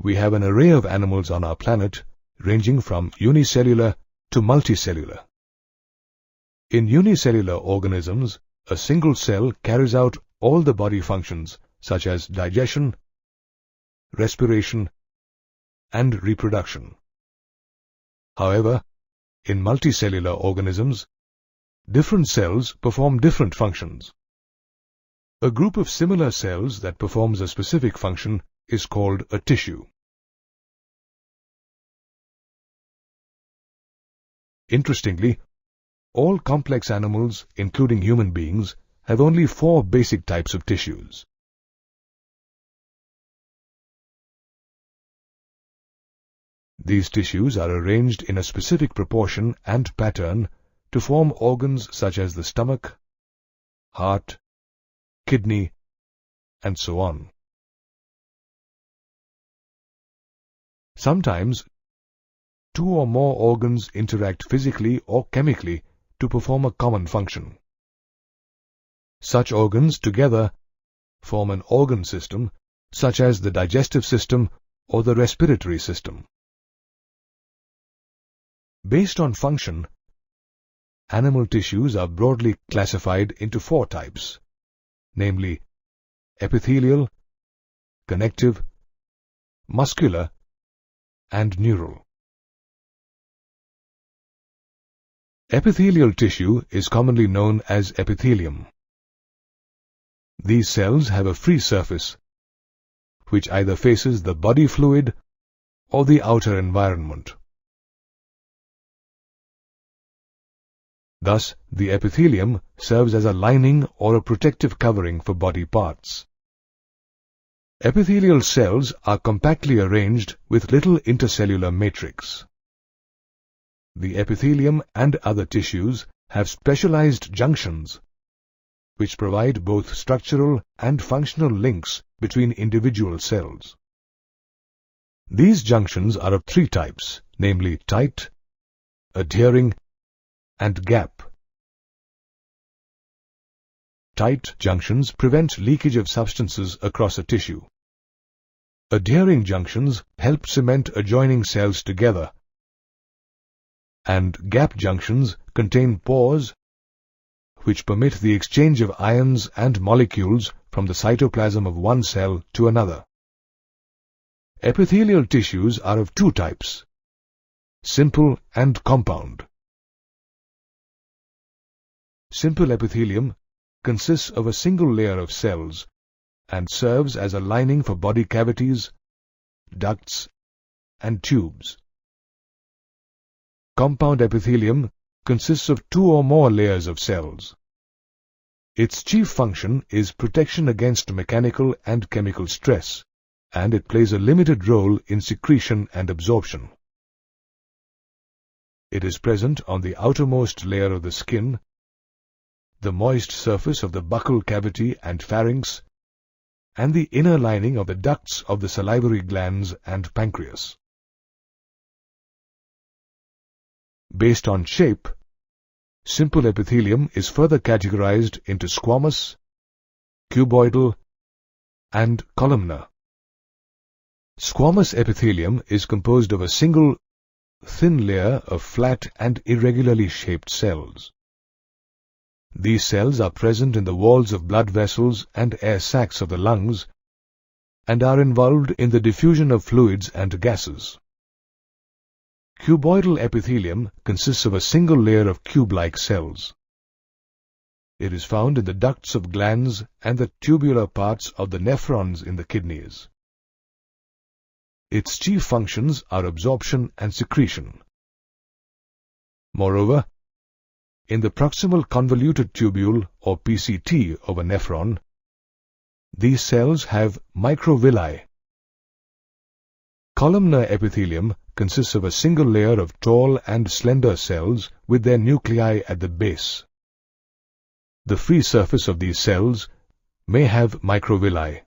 we have an array of animals on our planet, ranging from unicellular to multicellular. In unicellular organisms, a single cell carries out all the body functions such as digestion, respiration, and reproduction. However, in multicellular organisms, different cells perform different functions. A group of similar cells that performs a specific function is called a tissue. Interestingly, all complex animals, including human beings, have only 4 basic types of tissues. These tissues are arranged in a specific proportion and pattern to form organs such as the stomach, heart, kidney, and so on. Sometimes, 2 or more organs interact physically or chemically to perform a common function. Such organs together form an organ system, such as the digestive system or the respiratory system. Based on function, animal tissues are broadly classified into 4 types, namely epithelial, connective, muscular, and neural. Epithelial tissue is commonly known as epithelium. These cells have a free surface, which either faces the body fluid or the outer environment. Thus, the epithelium serves as a lining or a protective covering for body parts. Epithelial cells are compactly arranged with little intercellular matrix. The epithelium and other tissues have specialized junctions, which provide both structural and functional links between individual cells. These junctions are of 3 types, namely tight, adhering, and gap. Tight junctions prevent leakage of substances across a tissue. Adhering junctions help cement adjoining cells together, and gap junctions contain pores which permit the exchange of ions and molecules from the cytoplasm of one cell to another. Epithelial tissues are of 2 types, simple and compound. Simple epithelium consists of a single layer of cells and serves as a lining for body cavities, ducts, and tubes. Compound epithelium consists of 2 or more layers of cells. Its chief function is protection against mechanical and chemical stress, and it plays a limited role in secretion and absorption. It is present on the outermost layer of the skin, the moist surface of the buccal cavity and pharynx, and the inner lining of the ducts of the salivary glands and pancreas. Based on shape, simple epithelium is further categorized into squamous, cuboidal, and columnar. Squamous epithelium is composed of a single, thin layer of flat and irregularly shaped cells. These cells are present in the walls of blood vessels and air sacs of the lungs and are involved in the diffusion of fluids and gases. Cuboidal epithelium consists of a single layer of cube-like cells. It is found in the ducts of glands and the tubular parts of the nephrons in the kidneys. Its chief functions are absorption and secretion. Moreover, in the proximal convoluted tubule or PCT of a nephron, these cells have microvilli. Columnar epithelium consists of a single layer of tall and slender cells with their nuclei at the base. The free surface of these cells may have microvilli.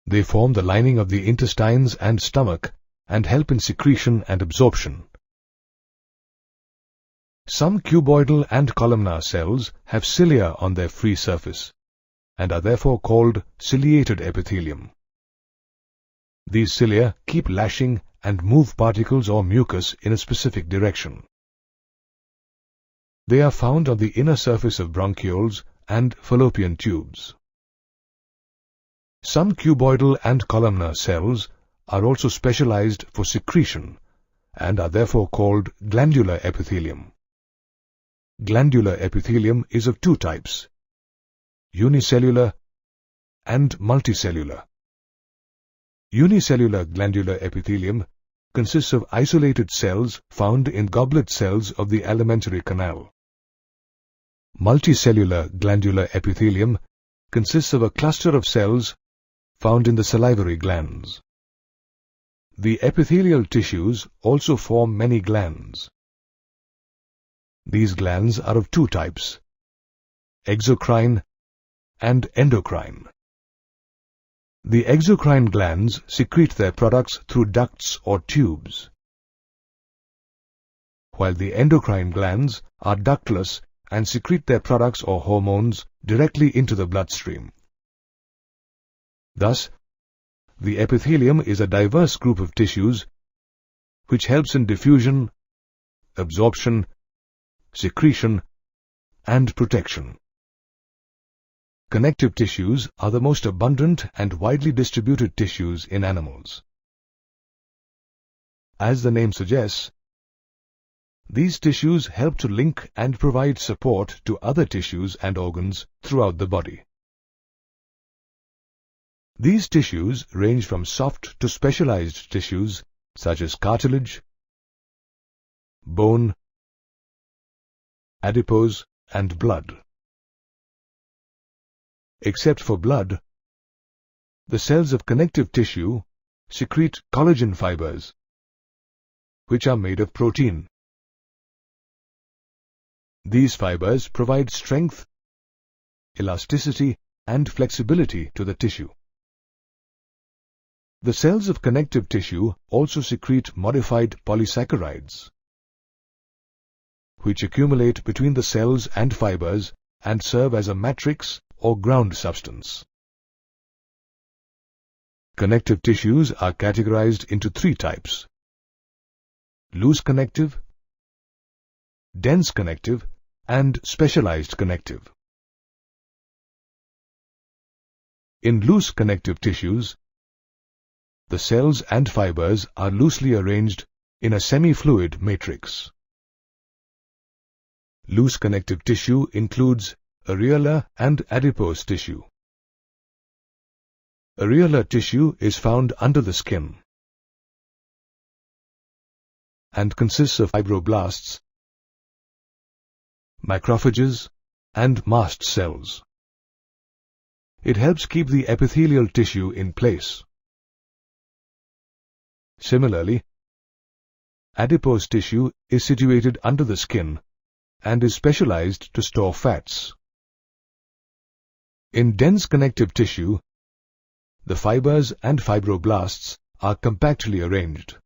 They form the lining of the intestines and stomach and help in secretion and absorption. Some cuboidal and columnar cells have cilia on their free surface, and are therefore called ciliated epithelium. These cilia keep lashing and move particles or mucus in a specific direction. They are found on the inner surface of bronchioles and fallopian tubes. Some cuboidal and columnar cells are also specialized for secretion and are therefore called glandular epithelium. Glandular epithelium is of two types, unicellular and multicellular. Unicellular glandular epithelium consists of isolated cells found in goblet cells of the alimentary canal. Multicellular glandular epithelium consists of a cluster of cells found in the salivary glands. The epithelial tissues also form many glands. These glands are of two types, exocrine and endocrine. The exocrine glands secrete their products through ducts or tubes, while the endocrine glands are ductless and secrete their products or hormones directly into the bloodstream. Thus, the epithelium is a diverse group of tissues which helps in diffusion, absorption, secretion, and protection. Connective tissues are the most abundant and widely distributed tissues in animals. As the name suggests, these tissues help to link and provide support to other tissues and organs throughout the body. These tissues range from soft to specialized tissues such as cartilage, bone, adipose, and blood. Except for blood, the cells of connective tissue secrete collagen fibers, which are made of protein. These fibers provide strength, elasticity, and flexibility to the tissue. The cells of connective tissue also secrete modified polysaccharides, which accumulate between the cells and fibers and serve as a matrix or ground substance. Connective tissues are categorized into three types: loose connective, dense connective, and specialized connective. In loose connective tissues, the cells and fibers are loosely arranged in a semi-fluid matrix. Loose connective tissue includes areolar and adipose tissue. Areolar tissue is found under the skin and consists of fibroblasts, macrophages, and mast cells. It helps keep the epithelial tissue in place. Similarly, adipose tissue is situated under the skin and is specialized to store fats. In dense connective tissue, the fibers and fibroblasts are compactly arranged.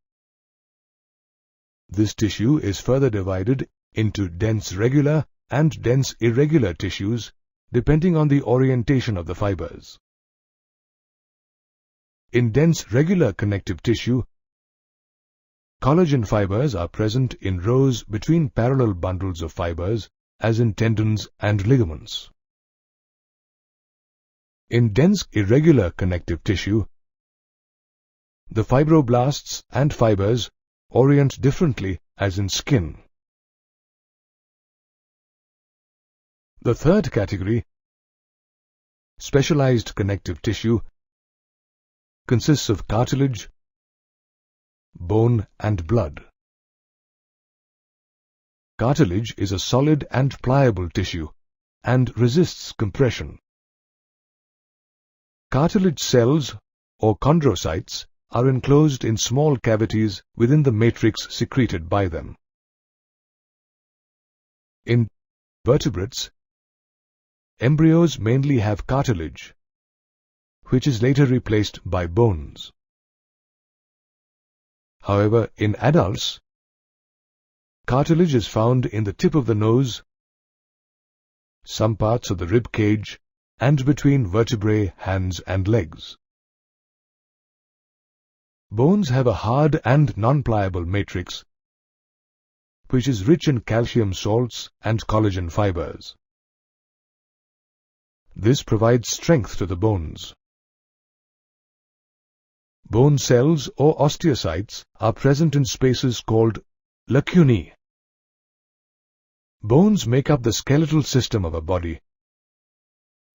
This tissue is further divided into dense regular and dense irregular tissues depending on the orientation of the fibers. In dense regular connective tissue, collagen fibers are present in rows between parallel bundles of fibers, as in tendons and ligaments. In dense irregular connective tissue, the fibroblasts and fibers orient differently, as in skin. The third category, specialized connective tissue, consists of cartilage, bone, and blood. Cartilage is a solid and pliable tissue and resists compression. Cartilage cells, or chondrocytes, are enclosed in small cavities within the matrix secreted by them. In vertebrates, embryos mainly have cartilage, which is later replaced by bones. However, in adults, cartilage is found in the tip of the nose, some parts of the rib cage, and between vertebrae, hands and legs. Bones have a hard and non-pliable matrix, which is rich in calcium salts and collagen fibers. This provides strength to the bones. Bone cells or osteocytes are present in spaces called lacunae. Bones make up the skeletal system of a body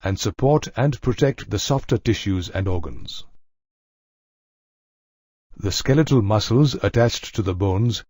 and support and protect the softer tissues and organs. The skeletal muscles attached to the bones